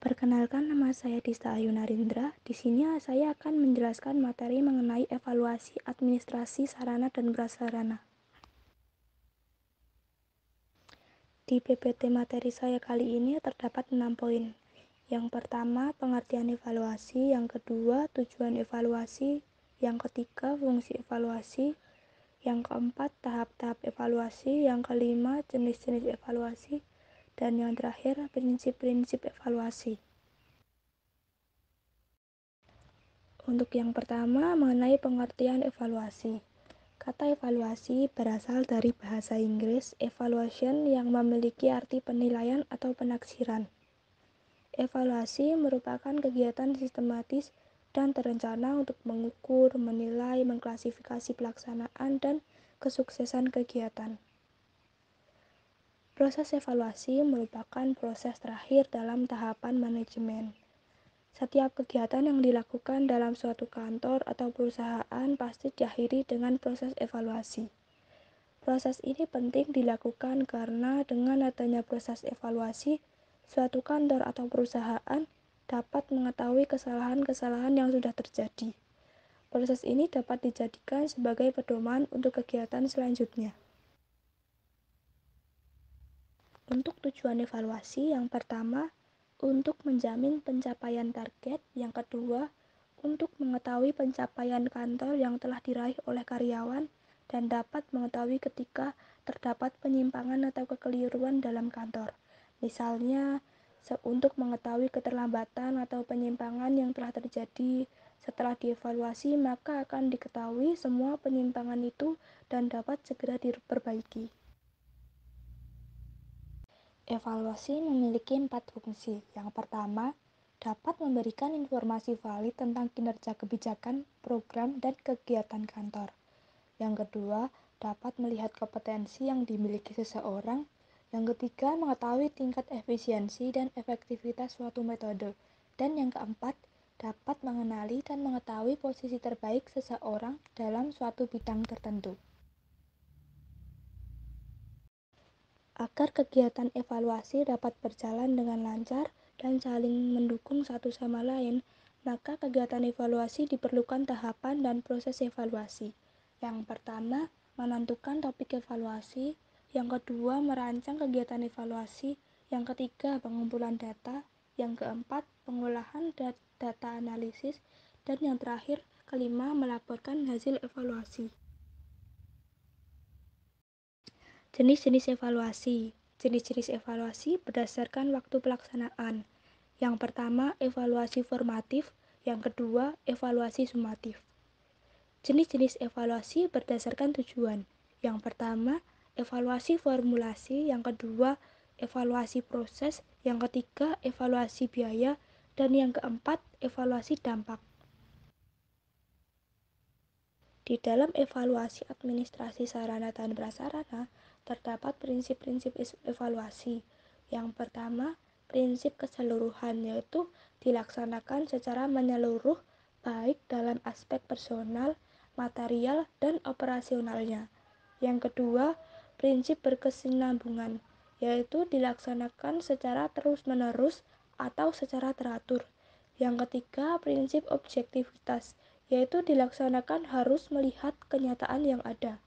Perkenalkan, nama saya Dista Ayu Narindra. Di sini saya akan menjelaskan materi mengenai evaluasi administrasi sarana dan prasarana. Di PPT materi saya kali ini terdapat 6 poin. Yang pertama, pengertian evaluasi. Yang kedua, tujuan evaluasi. Yang ketiga, fungsi evaluasi. Yang keempat, tahap-tahap evaluasi. Yang kelima, jenis-jenis evaluasi. Dan yang terakhir, prinsip-prinsip evaluasi. Untuk yang pertama, mengenai pengertian evaluasi. Kata evaluasi berasal dari bahasa Inggris evaluation yang memiliki arti penilaian atau penaksiran. Evaluasi merupakan kegiatan sistematis dan terencana untuk mengukur, menilai, mengklasifikasi pelaksanaan dan kesuksesan kegiatan. Proses evaluasi merupakan proses terakhir dalam tahapan manajemen. Setiap kegiatan yang dilakukan dalam suatu kantor atau perusahaan pasti diakhiri dengan proses evaluasi. Proses ini penting dilakukan karena dengan adanya proses evaluasi, suatu kantor atau perusahaan dapat mengetahui kesalahan-kesalahan yang sudah terjadi. Proses ini dapat dijadikan sebagai pedoman untuk kegiatan selanjutnya. Untuk tujuan evaluasi, yang pertama, untuk menjamin pencapaian target. Yang kedua, untuk mengetahui pencapaian kantor yang telah diraih oleh karyawan dan dapat mengetahui ketika terdapat penyimpangan atau kekeliruan dalam kantor. Misalnya, untuk mengetahui keterlambatan atau penyimpangan yang telah terjadi setelah dievaluasi, maka akan diketahui semua penyimpangan itu dan dapat segera diperbaiki. Evaluasi memiliki 4 fungsi. Yang pertama, dapat memberikan informasi valid tentang kinerja kebijakan, program, dan kegiatan kantor. Yang kedua, dapat melihat kompetensi yang dimiliki seseorang. Yang ketiga, mengetahui tingkat efisiensi dan efektivitas suatu metode. Dan yang keempat, dapat mengenali dan mengetahui posisi terbaik seseorang dalam suatu bidang tertentu. Agar kegiatan evaluasi dapat berjalan dengan lancar dan saling mendukung satu sama lain, maka kegiatan evaluasi diperlukan tahapan dan proses evaluasi. Yang pertama, menentukan topik evaluasi. Yang kedua, merancang kegiatan evaluasi. Yang ketiga, pengumpulan data. Yang keempat, pengolahan data analisis. Dan yang terakhir, kelima, melaporkan hasil evaluasi. Jenis-jenis evaluasi. Jenis-jenis evaluasi berdasarkan waktu pelaksanaan. Yang pertama, evaluasi formatif. Yang kedua, evaluasi sumatif. Jenis-jenis evaluasi berdasarkan tujuan. Yang pertama, evaluasi formulasi. Yang kedua, evaluasi proses. Yang ketiga, evaluasi biaya. Dan yang keempat, evaluasi dampak. Di dalam evaluasi administrasi sarana dan prasarana, terdapat prinsip-prinsip evaluasi. Yang pertama, prinsip keseluruhan, yaitu dilaksanakan secara menyeluruh baik dalam aspek personal, material, dan operasionalnya. Yang kedua, prinsip berkesinambungan, yaitu dilaksanakan secara terus-menerus atau secara teratur. Yang ketiga, prinsip objektivitas, yaitu dilaksanakan harus melihat kenyataan yang ada.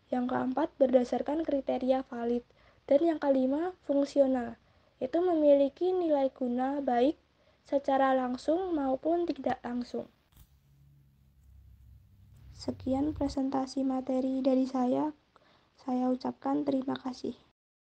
Yang keempat, berdasarkan kriteria valid. Dan yang kelima, fungsional, yaitu memiliki nilai guna baik secara langsung maupun tidak langsung. Sekian presentasi materi dari saya. Saya ucapkan terima kasih.